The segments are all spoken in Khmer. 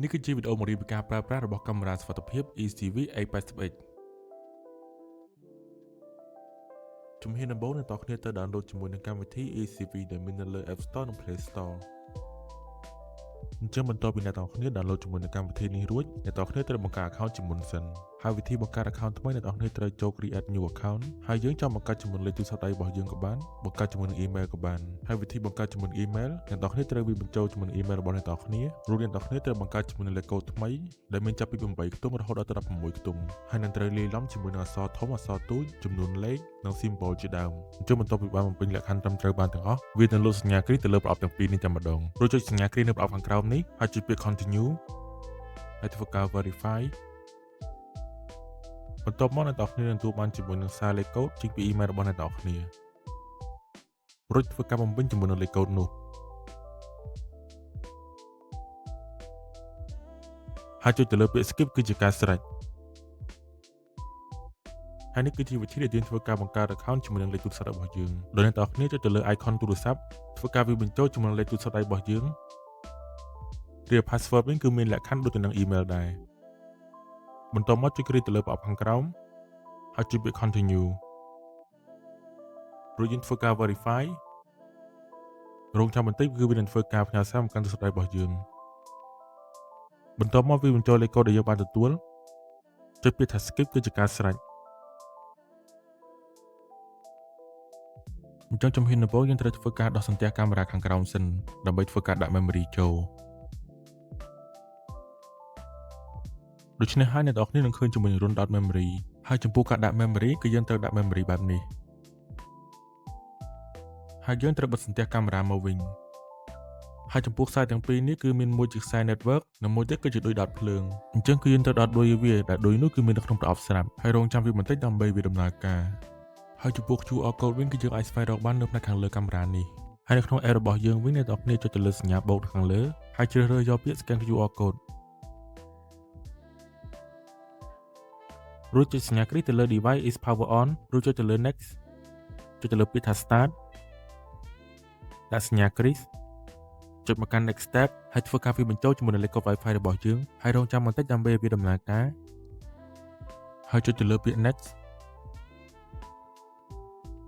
នេះគឺជាវីដេអូបង្រៀនពីការប្រើប្រាស់របស់កាមេរ៉ាសុវត្ថិភាព ECV A80X ជំហានដំបូងអ្នកនរគ្នាត្រូវ download ជាមួយនឹងកម្មវិធី ECV ដែលមាននៅលើ App Store និង Play Store អញ្ចឹងបន្ទាប់ពីអ្នកនរគ្នា download ជាមួយនឹងកម្មវិធីនេះរួចអ្នកនរគ្នាត្រូវបង្កើត account ជាមុនសិនហើយវិធីបង្កើត account ថ្មីអ្នកនរគ្នាត្រូវចូល create new account ហើយយើងចង់បង្កើតជាមួយលេខទូរស័ព្ទដៃរបស់យើងក៏បានបង្កើតជាមួយនឹង email ក៏បានហើយវិធីបង្កើតជាមួយនឹង email អ្នកនរគ្នាត្រូវវាបញ្ចូលជាមួយនឹង email របស់អ្នកនរគ្នារួចអ្នកនរគ្នាត្រូវបង្កើតជាមួយនឹងលេខកូដថ្មីដែលមានចាប់ពី8ខ្ទង់រហូតដល់ទៅ16ខ្ទង់ហើយនឹងត្រូវលាយឡំជាមួយនឹងអក្សរធំអក្សរទូចចំនួនលេខនិង symbol ជាដើមអញ្ចឹងបន្ទាប់ពីបានបំពេញលក្ខខណ្ឌត្រឹមត្រូវបានទាំងអស់វានឹងលុបសញ្ញាគ្រីទៅលើប្រអប់ទាំងពីរនេះតែម្ដងរួចចុចសញ្ញាគ្រីនៅប្រអប់ខាងក្រោមនេះហើយចុចពាក្យ continue ហើយធ្វើការ verify បន្ទាប់មកអ្នកនរគ្នានឹងទទួលបានជាមួយនឹងសារលេខកូដចេញពី email របស់អ្នកនរគ្នារួចធ្វើការបំពេញជាមួយនឹងលេខកូដនោះហើយចុចទៅលើពាក្យ skip គឺជាការស្រេចហើយនេះគឺជាវិធីដែលយើងធ្វើការបង្កើត account ជាមួយនឹងលេខទូរស័ព្ទរបស់យើងដោយអ្នកនរគ្នាចុចទៅលើ icon ទូរស័ព្ទធ្វើការវាបញ្ចូលជាមួយនឹងលេខទូរស័ព្ទដៃរបស់យើងឬ password វិញគឺមានលក្ខខណ្ឌដូចទៅនឹង email ដែរបន្ទាប់មកចុចគ្រីទៅលើប្រអប់ខាងក្រោមហើយចុចពាក្យ continue រួចយើងធ្វើការ verify រងចាំបន្តិចគឺវានឹងធ្វើការផ្ញើសារមកកាន់ទូរស័ព្ទដៃរបស់យើងបន្ទាប់មកវាបញ្ចូលលេខកូដដែលយើងបានទទួលចុចពាក្យថា skip គឺជាការស្រេចអញ្ចឹងជំហានដំបូងយើងត្រូវធ្វើការដោះសន្ទះកាមេរ៉ាខាងក្រោមសិនដើម្បីធ្វើការដាក់ memory ចូលដូច្នេះហើយអ្នកនរគ្នានឹងឃើញជាមួយនឹង run dot memory ហើយចំពោះការដាក់ memory គឺយើងត្រូវដាក់ memory បែបនេះហើយយើងត្រូវបិទសន្ទះកាមេរ៉ាមកវិញហើយចំពោះខ្សែទាំងពីរនេះគឺមានមួយជាខ្សែ network និងមួយទៀតគឺជាដូចដុតភ្លើងអញ្ចឹងគឺយើងត្រូវដុតដូចវាដែលដូចនោះគឺមាននៅក្នុងប្រអប់ស្រាប់ហើយរងចាំវាបន្តិចដើម្បីវាដំណើរការហើយចំពោះ QR code វិញគឺយើងអាចស្វែងរកបាននៅផ្នែកខាងលើកាមេរ៉ានេះហើយនៅក្នុង app របស់យើងវិញអ្នកនរគ្នាចុចទៅលើសញ្ញាបូកខាងលើហើយជ្រើសរើសយកពាក្យ scan QR code រួចចុចសញ្ញាគ្រីទៅលើ device is power on រួចចុចទៅលើ next ចុចទៅលើពាក្យថា start ដាក់សញ្ញាគ្រីចុចមកកាន់ next step ហើយធ្វើការវាបញ្ចូលជាមួយនឹងលេខកូដ Wi-Fi របស់យើងហើយរងចាំបន្តិចដើម្បីវាដំណើរការហើយចុចទៅលើពាក្យ next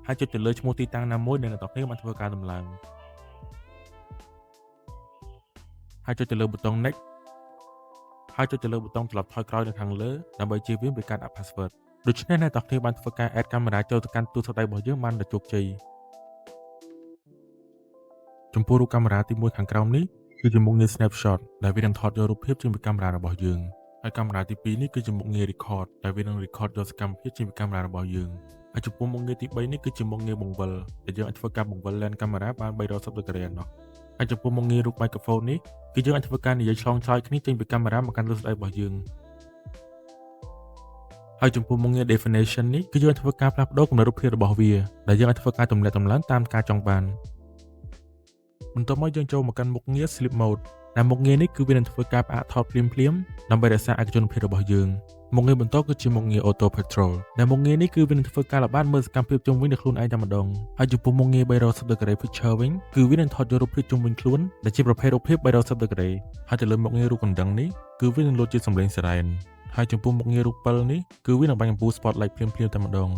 ហើយចុចទៅលើឈ្មោះទីតាំងណាមួយដែលអ្នកនរគ្នាបានធ្វើការដំឡើងហើយចុចទៅលើប៊ូតុង next ហើយចុចទៅលើប៊ូតុងត្រឡប់ថយក្រោយនៅខាងលើដើម្បីជៀសវាងពីការដាក់ password ដូច្នេះអ្នកនរគ្នាបានធ្វើការ add កាមេរ៉ាចូលទៅកាន់ទូរស័ព្ទដៃរបស់យើងបានដោយជោគជ័យចំពោះរូបកាមេរ៉ាទី1ខាងក្រោមនេះគឺជាមុខងារ snapshot ដែលវានឹងថតយករូបភាពចេញពីកាមេរ៉ារបស់យើងហើយកាមេរ៉ាទី2នេះគឺជាមុខងារ record ដែលវានឹង record យកសកម្មភាពចេញពីកាមេរ៉ារបស់យើងហើយចំពោះមុខងារទី3នេះគឺជាមុខងារបង្វិលដែលយើងអាចធ្វើការបង្វិល lens កាមេរ៉ាបាន360ដឺក្រេនោះហើយចំពោះមុខងាររូប microphone នេះគឺយើងអាចធ្វើការនិយាយឆ្លងឆ្លើយគ្នាចេញពីកាមេរ៉ាមកកាន់ទូរស័ព្ទរបស់យើងហើយចំពោះមុខងារ definition នេះគឺយើងអាចធ្វើការផ្លាស់ប្ដូរគម្រោងរូបភាពរបស់វាដែលយើងអាចធ្វើការទម្លាក់តម្លើងតាមការចង់បានបន្ទាប់មកយើងចូលមកកាន់មុខងារ sleep mode ដែលមុខងារនេះគឺវានឹងធ្វើការផ្អាកថតភ្លាមៗដើម្បីរក្សាឯកជនភាពរបស់យើងមុខងារបន្តគឺជាមុខងារ auto patrol ដែលមុខងារនេះគឺវានឹងធ្វើការល្បាតមើលសកម្មភាពជុំវិញនៅខ្លួនឯងតែម្ដងហើយចំពោះមុខងារ360 degree picture វិញគឺវានឹងថតយករូបភាពជុំវិញខ្លួនដែលជាប្រភេទរូបភាព360 degree ហើយទៅលើមុខងាររូបកណ្ដឹងនេះគឺវានឹងលោតជាសំឡេងសរ៉ែនហើយចំពោះមុខងាររូប7នេះគឺវានឹងបាញ់អំពូល spotlight ភ្លាមៗតែម្ដង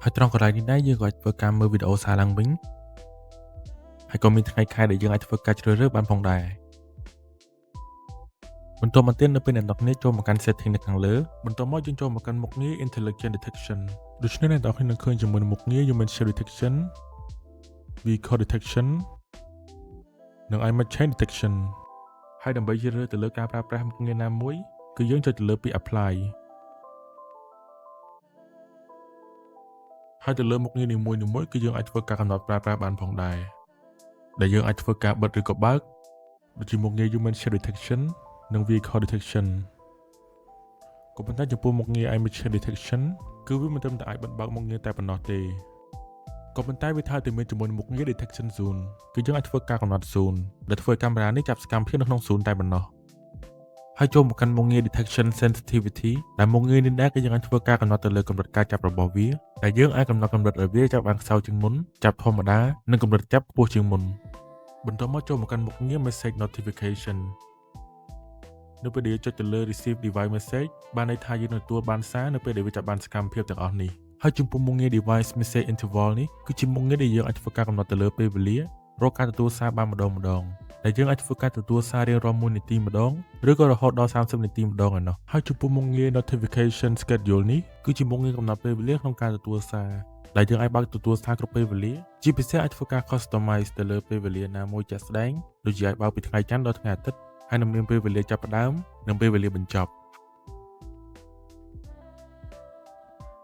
ហើយត្រង់កន្លែងនេះដែរយើងក៏អាចធ្វើការមើលវីដេអូសារឡើងវិញហើយក៏មានថ្ងៃខែដែលយើងអាចធ្វើការជ្រើសរើសបានផងដែរបន្ទាប់មកទៀតនៅពេលអ្នកនរគ្នាចូលមកកាន់ setting នៅខាងលើបន្ទាប់មកយើងចូលមកកាន់មុខងារ intelligent detection ដូច្នេះអ្នកនរគ្នានឹងឃើញជាមួយនឹងមុខងារ human shape detection vehicle detection និង image change detection ហើយដើម្បីជ្រើសរើសទៅលើការប្រើប្រាស់មុខងារណាមួយគឺយើងចុចទៅលើពាក្យ apply ហើយទៅលើមុខងារនីមួយៗគឺយើងអាចធ្វើការកំណត់ប្រើប្រាស់បានផងដែរដែលយើងអាចធ្វើការបិទឬក៏បើកដូចជាមុខងារ human shape detection និង vehicle detection ក៏ប៉ុន្តែចំពោះមុខងារ image detection គឺវាមិនត្រឹមតែអាចបិទបើកមុខងារតែប៉ុណ្ណោះទេក៏ប៉ុន្តែវាថែមទាំងមានជាមួយមុខងារ detection zone គឺយើងអាចធ្វើការកំណត់ zone ដែលធ្វើឲ្យកាមេរ៉ានេះចាប់សកម្មភាពនៅក្នុង zone តែប៉ុណ្ណោះហើយចូលមកកាន់មុខងារ detection sensitivity ដែលមុខងារនេះដែរគឺយើងអាចធ្វើការកំណត់ទៅលើកម្រិតការចាប់របស់វាដែលយើងអាចកំណត់កម្រិតឲ្យវាចាប់បានខ្សោយជាងមុនចាប់ធម្មតានិងកម្រិតចាប់ខ្ពស់ជាងមុនបន្ទាប់មកចូលមកកាន់មុខងារ message notification នៅពេលដែលយើងចុចទៅលើ receive device message បានន័យថាយើងនឹងទទួលបានសារនៅពេលដែលវាចាប់បានសកម្មភាពទាំងអស់នេះហើយចំពោះមុខងារ device message interval នេះគឺជាមុខងារដែលយើងអាចធ្វើការកំណត់ទៅលើពេលវេលារកការទទួលសារបានម្ដងដែលយើងអាចធ្វើការទទួលសាររៀងរាល់1នាទីម្ដងឬក៏រហូតដល់30នាទីម្ដងឯណោះហើយចំពោះមុខងារ notification schedule នេះគឺជាមុខងារកំណត់ពេលវេលាក្នុងការទទួលសារដែលយើងអាចបើកទទួលសារគ្រប់ពេលវេលាជាពិសេសអាចធ្វើការ customize ទៅលើពេលវេលាណាមួយជាក់ស្ដែងដូចជាអាចបើកពីថ្ងៃច័ន្ទដល់ថ្ងៃអាទិត្យហើយនឹងមានពេលវេលាចាប់ផ្ដើមនិងពេលវេលាបញ្ចប់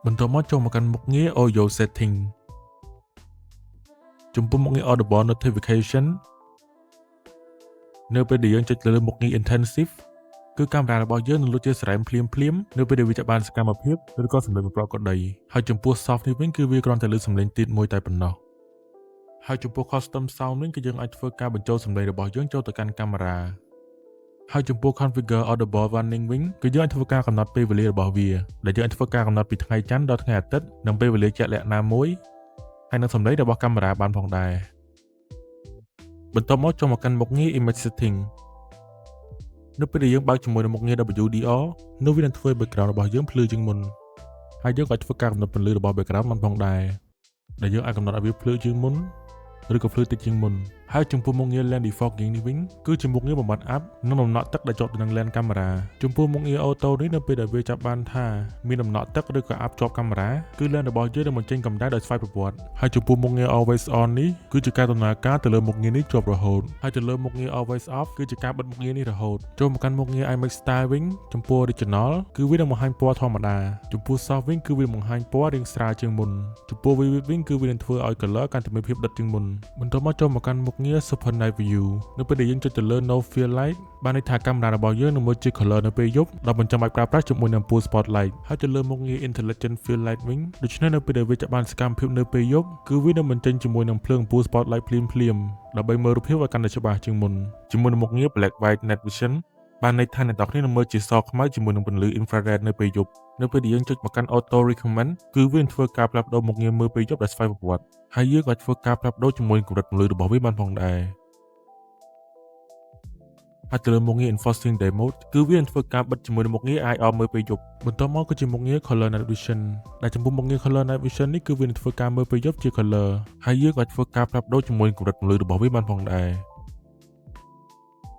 បន្ទាប់មកចូលមកកាន់មុខងារ audio setting ចំពោះមុខងារ audible notification នៅពេលដែលយើងចុចទៅលើមុខងារ intensive គឺកាមេរ៉ារបស់យើងនឹងលុបជាស្រែមភ្លាមនៅពេលដែលវាចាប់បានសកម្មភាពឬក៏សម្លេងប្រកបក៏ដីហើយចំពោះ soft នេះវិញគឺវាគ្រាន់តែលើសម្លេងទាបមួយតែប៉ុណ្ណោះហើយចំពោះ custom sound វិញគឺយើងអាចធ្វើការបញ្ចូលសម្លេងរបស់យើងចូលទៅកាន់កាមេរ៉ាហើយចំពោះ configure audible warning វិញគឺយើងអាចធ្វើការកំណត់ពេលវេលារបស់វាដែលយើងអាចធ្វើការកំណត់ពីថ្ងៃច័ន្ទដល់ថ្ងៃអាទិត្យនិងពេលវេលាជាក់លាក់ណាមួយហើយនឹងសម្លេងរបស់កាមេរ៉ាបានផងដែរបន្ទាប់មកចូលមកកាន់មុខងារ image setting នៅពេលដែលយើងបើកជាមួយនឹងមុខងារ WDR នោះវានឹងធ្វើឲ្យ background របស់យើងភ្លឺជាងមុនហើយយើងក៏អាចធ្វើការកំណត់ពន្លឺរបស់ background បានផងដែរដែលយើងអាចកំណត់ឲ្យវាភ្លឺជាងមុនឬក៏ភ្លឺតិចជាងមុនហើយចំពោះមុខងារ lens defogging នេះវិញគឺជាមុខងារបំបត្តិអាប់និងដំណក់ទឹកដែលជាប់ទៅនឹង lens កាមេរ៉ាចំពោះមុខងារ auto នេះនៅពេលដែលវាចាប់បានថាមានដំណក់ទឹកឬក៏អាប់ជាប់កាមេរ៉ាគឺ lens របស់យើងនឹងបញ្ចេញកម្ដៅដោយស្វ័យប្រវត្តិហើយចំពោះមុខងារ always on នេះគឺជាការដំណើរការទៅលើមុខងារនេះជាប់រហូតហើយទៅលើមុខងារ always off គឺជាការបិទមុខងារនេះរហូតចូលមកកាន់មុខងារ image style វិញចំពោះ original គឺវានឹងបង្ហាញពណ៌ធម្មតាចំពោះ soft វិញគឺវានឹងបង្ហាញពណ៌រាងស្រាលជាងមុនចំពោះ vivid វិញគឺវានឹងធ្វើឲ្យ color កាន់តែមានភាពដិតជាងមុនបន្ទាប់មកចូលមកកាន់មុខងារ super night view នៅពេលដែលយើងចុចទៅលើ no fill light បានន័យថាកាមេរ៉ារបស់យើងនឹងមើលជា color នៅពេលយប់ដោយមិនចាំបាច់ប្រើប្រាស់ជាមួយនឹង full spotlight ហើយទៅលើមុខងារ intelligent fill light វិញដូច្នេះនៅពេលដែលវាចាប់បានសកម្មភាពនៅពេលយប់គឺវានឹងបញ្ចេញជាមួយនឹងភ្លើង full spotlight ភ្លាមដើម្បីមើលរូបភាពឲ្យកាន់តែច្បាស់ជាងមុនជាមួយនឹងមុខងារ black white night vision បានន័យថាអ្នកនរគ្នានឹងមើលជាសខ្មៅជាមួយនឹងពន្លឺ infrared នៅពេលយប់នៅពេលដែលយើងចុចមកកាន់ auto recommend គឺវានឹងធ្វើការផ្លាស់ប្ដូរមុខងារមើលពេលយប់ដោយស្វ័យប្រវត្តិហើយយើងក៏ធ្វើការផ្លាស់ប្ដូរជាមួយកម្រិតពន្លឺរបស់វាបានផងដែរហើយទៅលើមុខងារ enforcing day mode គឺវានឹងធ្វើការបិទជាមួយនឹងមុខងារ eye off មើលពេលយប់បន្ទាប់មកគឺជាមុខងារ color night vision ដែលចំពោះមុខងារ color night vision នេះគឺវានឹងធ្វើការមើលពេលយប់ជា color ហើយយើងក៏ធ្វើការផ្លាស់ប្ដូរជាមួយកម្រិតពន្លឺរបស់វាបានផងដែរ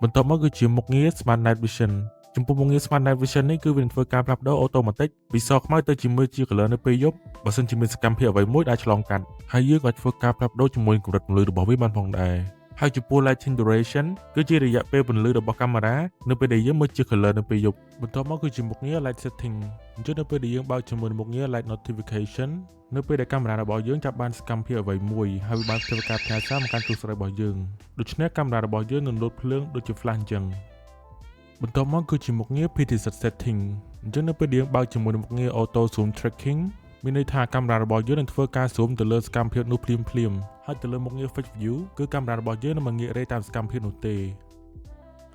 បន្ទាប់មកគឺជាមុខងារ smart night vision ចំពោះមុខងារ smart night vision នេះគឺវានឹងធ្វើការផ្លាស់ប្ដូរ automatic ពីសខ្មៅទៅជាមើលជា color នៅពេលយប់បើសិនជាមានសកម្មភាពអ្វីមួយដែលឆ្លងកាត់ហើយយើងក៏ធ្វើការផ្លាស់ប្ដូរជាមួយកម្រិតពន្លឺរបស់វាបានផងដែរហើយចំពោះ lighting duration គឺជារយៈពេលពន្លឺរបស់កាមេរ៉ានៅពេលដែលយើងមើលជា color នៅពេលយប់បន្ទាប់មកគឺជាមុខងារ light setting អញ្ចឹងនៅពេលដែលយើងបើកជាមួយមុខងារ light notification នៅពេលដែលកាមេរ៉ារបស់យើងចាប់បានសកម្មភាពអ្វីមួយហើយវាបានធ្វើការផ្ញើសារមកកាន់ទូរស័ព្ទរបស់យើងដូច្នេះកាមេរ៉ារបស់យើងនឹងលោតភ្លើងដូចជា flash អញ្ចឹងបន្ទាប់មកគឺជាមុខងារ preset setting អញ្ចឹងនៅពេលដែលយើងបើកជាមួយមុខងារ auto zoom tracking មានន័យថាកាមេរ៉ារបស់យើងនឹងធ្វើការ zoom ទៅលើសកម្មភាពនោះភ្លាមហើយទៅលើមុខងារ fixed view គឺកាមេរ៉ារបស់យើងនឹងមិនងាករេតាមសកម្មភាពនោះទេ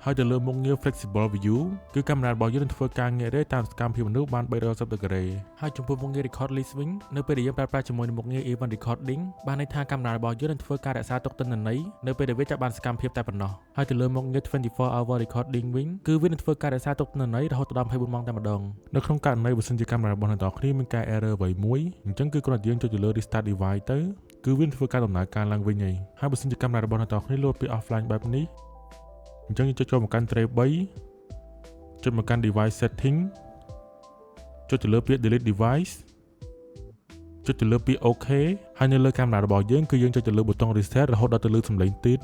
ហើយទៅលើមុខងារ flexible view គឺកាមេរ៉ារបស់យើងនឹងធ្វើការងាករេតាមសកម្មភាពមនុស្សបាន360ដឺក្រេហើយចំពោះមុខងារ record list វិញនៅពេលដែលយើងប្រើប្រាស់ជាមួយនឹងមុខងារ event recording បានន័យថាកាមេរ៉ារបស់យើងនឹងធ្វើការរក្សាទុកទិន្នន័យនៅពេលដែលវាចាប់បានសកម្មភាពតែប៉ុណ្ណោះហើយទៅលើមុខងារ 24 hour recording វិញគឺវានឹងធ្វើការរក្សាទុកទិន្នន័យរហូតដល់24ម៉ោងតែម្ដងនៅក្នុងករណីបើសិនជាកាមេរ៉ារបស់អ្នកនរគ្នាមានការ error អ្វីមួយអញ្ចឹងគឺគ្រាន់តែយើងចុចទៅលើ restart device ទៅគឺវានឹងធ្វើការដំណើរការឡើងវិញហើយបើសិនជាកាមេរ៉ារបស់អ្នកនរគ្នាលោតពី offline បែបនេះអញ្ចឹងយើងចុចចូលមកកាន់ tray 3ចុចមកកាន់ device setting ចុចទៅលើពាក្យ delete device ចុចទៅលើពាក្យ OK ហើយនៅលើកាមេរ៉ារបស់យើងគឺយើងចុចទៅលើប៊ូតុង reset រហូតដល់ទៅលើសំឡេងទៀត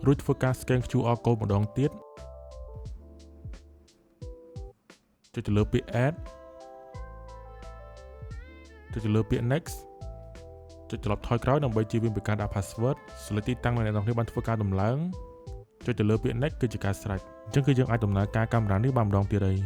រួចធ្វើការ scan QR code ម្ដងទៀតចុចទៅលើពាក្យ add ចុចទៅលើពាក្យ next ចុចត្រឡប់ថយក្រោយដើម្បីជៀសវាងពីការដាក់ password ស្លេកទីតាំងដែលអ្នកនរគ្នាបានធ្វើការដំឡើងចុចទៅលើពាក្យ next គឺជាការស្រេចអញ្ចឹងគឺយើងអាចដំណើរការកាមេរ៉ានេះបានម្ដងទៀតហើយ